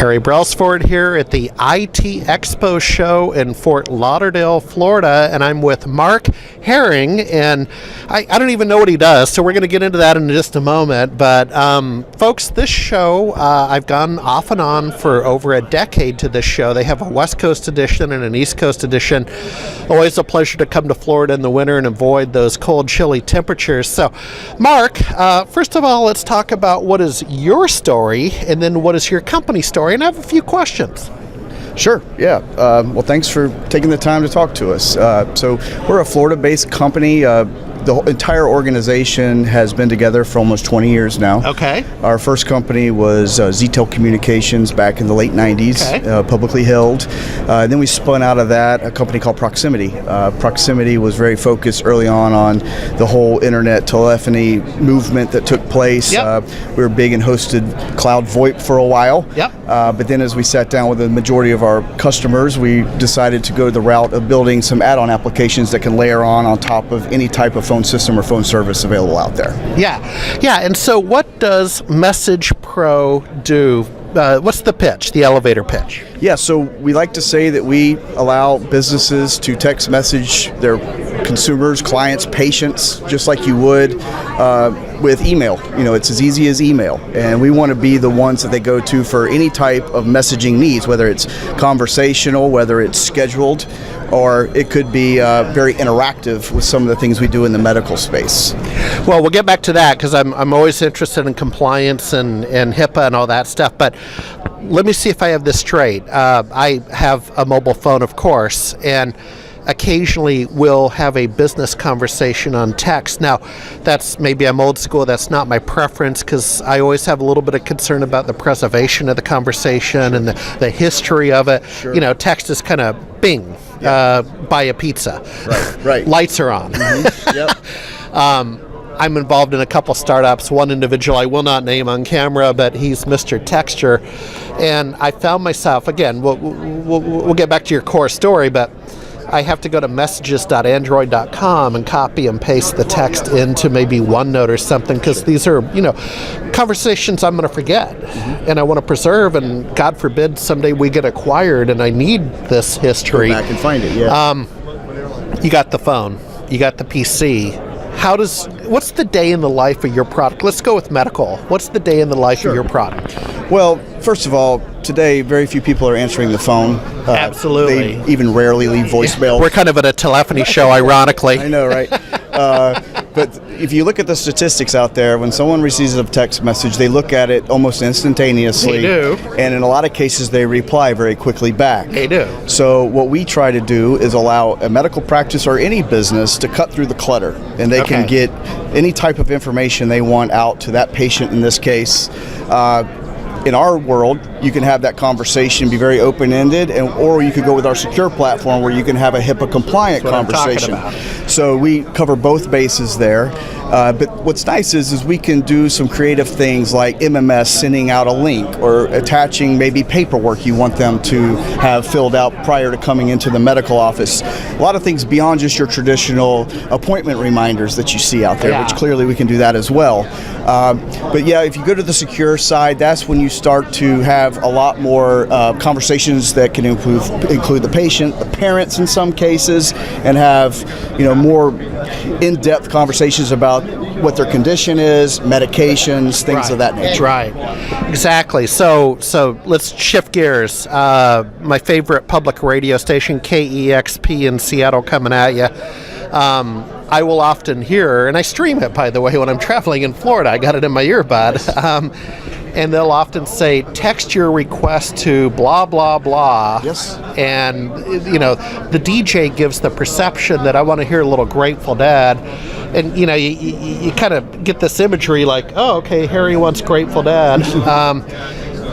Harry Brailsford here at the IT Expo show in Fort Lauderdale, Florida, and I'm with Mark Herring, and I don't even know what he does, so we're going to get into that in just a moment. But folks, this show, I've gone off and on for over a decade to this show. They have a West Coast edition and an East Coast edition. Always a pleasure to come to Florida in the winter and avoid those cold, chilly temperatures. So, Mark, first of all, let's talk about what is your story, and then what is your company story, and I have a few questions. Sure, yeah. Well, thanks for taking the time to talk to us. So we're a Florida-based company. The entire organization has been together for almost 20 years now. Okay. Our first company was ZTEL Communications back in the late 90s, Okay. Publicly held. Then we spun out of that a company called Proximity. Proximity was very focused early on the whole internet telephony movement that took place. Yep. We were big and hosted cloud VoIP for a while. Yep. But then as we sat down with the majority of our customers, we decided to go the route of building some add-on applications that can layer on top of any type of phone system or phone service available out there. Yeah. And so what does MessagePro do? What's the pitch, the elevator pitch? Yeah, so we like to say that we allow businesses to text message their consumers, clients, patients, just like you would with email. You know, it's as easy as email. And we want to be the ones that they go to for any type of messaging needs, whether it's conversational, whether it's scheduled, or it could be very interactive with some of the things we do in the medical space. Well, we'll get back to that because I'm always interested in compliance and HIPAA and all that stuff. But let me see if I have this straight. I have a mobile phone, of course, and occasionally we'll have a business conversation on text. Now, maybe I'm old school. That's not my preference because I always have a little bit of concern about the preservation of the conversation and the history of it. Sure. You know, text is kind of bing. Yeah. Buy a pizza. Right. Lights are on. Mm-hmm. Yep. I'm involved in a couple startups. One individual I will not name on camera, but he's Mr. Texture. And I found myself, again, we'll get back to your core story, but I have to go to messages.android.com and copy and paste the text into maybe OneNote or something, because these are, conversations I'm going to forget, and I want to preserve, and God forbid someday we get acquired and I need this history. Go back and find it, yeah. You got the phone, you got the PC. What's the day in the life of your product? Let's go with medical. What's the day in the life of your product? Well, first of all, today very few people are answering the phone. Absolutely. They even rarely leave voicemail. We're kind of at a telephony show, ironically. I know, right? But if you look at the statistics out there, when someone receives a text message, they look at it almost instantaneously. They do. And in a lot of cases, they reply very quickly back. They do. So what we try to do is allow a medical practice or any business to cut through the clutter, and they can get any type of information they want out to that patient in this case. In our world, you can have that conversation be very open-ended, or you could go with our secure platform where you can have a HIPAA-compliant conversation. So we cover both bases there. But what's nice is we can do some creative things like MMS, sending out a link, or attaching maybe paperwork you want them to have filled out prior to coming into the medical office. A lot of things beyond just your traditional appointment reminders that you see out there, which clearly we can do that as well. But yeah, if you go to the secure side, that's when you start to have a lot more conversations that can include the patient, the parents in some cases, and have more in-depth conversations about what their condition is, medications, things of that nature. Right, exactly. So let's shift gears. My favorite public radio station, KEXP in Seattle, coming at you. I will often hear, and I stream it, by the way, when I'm traveling in Florida. I got it in my earbud. And they'll often say, text your request to blah, blah, blah. Yes. And, the DJ gives the perception that I want to hear a little Grateful Dead. And, you kind of get this imagery like, oh, okay, Harry wants Grateful Dead.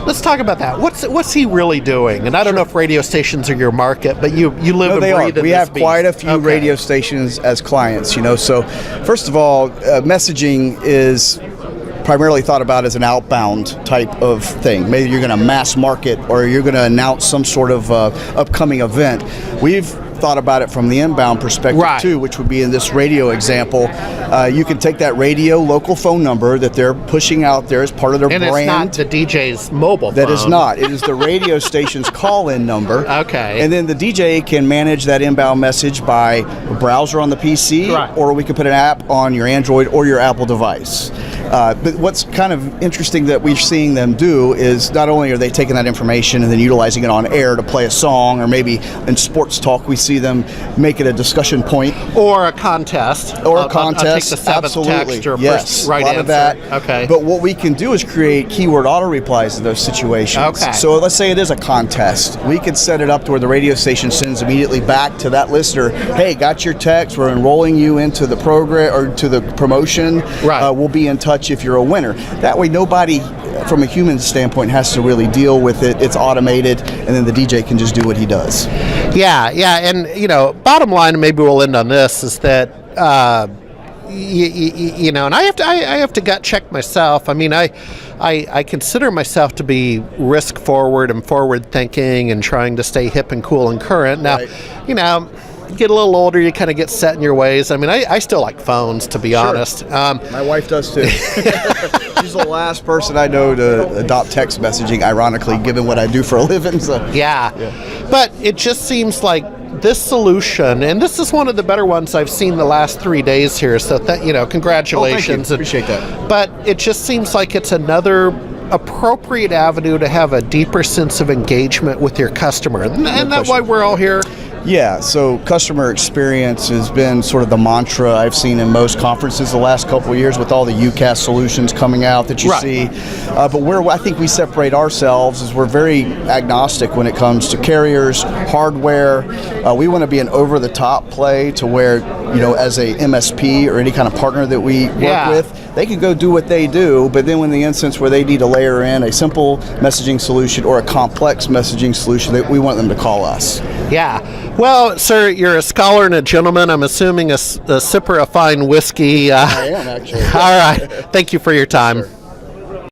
Let's talk about that. What's he really doing? And I don't know if radio stations are your market, but you live and breathe in We this have beast. quite a few radio stations as clients, So first of all, messaging is primarily thought about as an outbound type of thing. Maybe you're going to mass market or you're going to announce some sort of upcoming event. We've thought about it from the inbound perspective too, which would be in this radio example. You can take that radio local phone number that they're pushing out there as part of their brand. And it's not the DJ's mobile phone. That is not. It is the radio station's call-in number. Okay. And then the DJ can manage that inbound message by a browser on the PC, or we can put an app on your Android or your Apple device. But what's kind of interesting that we're seeing them do is not only are they taking that information and then utilizing it on air to play a song, or maybe in sports talk we see them make it a discussion point. Or a contest. Or a contest. I'll take the seventh absolutely. text or Yes. first right a lot answer. Of that. Okay. But what we can do is create keyword auto replies to those situations. Okay. So let's say it is a contest. We can set it up to where the radio station sends immediately back to that listener, hey, got your text, we're enrolling you into the program or to the promotion. Right. We'll be in touch if you're a winner. That way nobody from a human standpoint has to really deal with it. It's automated, and then the DJ can just do what he does. Yeah, and bottom line, maybe we'll end on this, is that and I have to gut check myself. I mean, I consider myself to be risk forward and forward thinking and trying to stay hip and cool and current. Now, you get a little older, you kind of get set in your ways. I mean, I still like phones, to be honest. My wife does too. She's the last person I know to adopt text messaging, ironically, given what I do for a living. So. Yeah. But it just seems like this solution, and this is one of the better ones I've seen the last 3 days here, so congratulations. Thank you. Appreciate that. But it just seems like it's another appropriate avenue to have a deeper sense of engagement with your customer. And that's why we're all here. Yeah, so customer experience has been sort of the mantra I've seen in most conferences the last couple of years with all the UCaaS solutions coming out that you see. But where I think we separate ourselves is we're very agnostic when it comes to carriers, hardware. We want to be an over-the-top play to where, as a MSP or any kind of partner that we work with, they can go do what they do, but then when the instance where they need to layer in a simple messaging solution or a complex messaging solution, that we want them to call us. Yeah. Well, sir, you're a scholar and a gentleman. I'm assuming a sipper of fine whiskey. I am, actually. All right. Thank you for your time. Sure.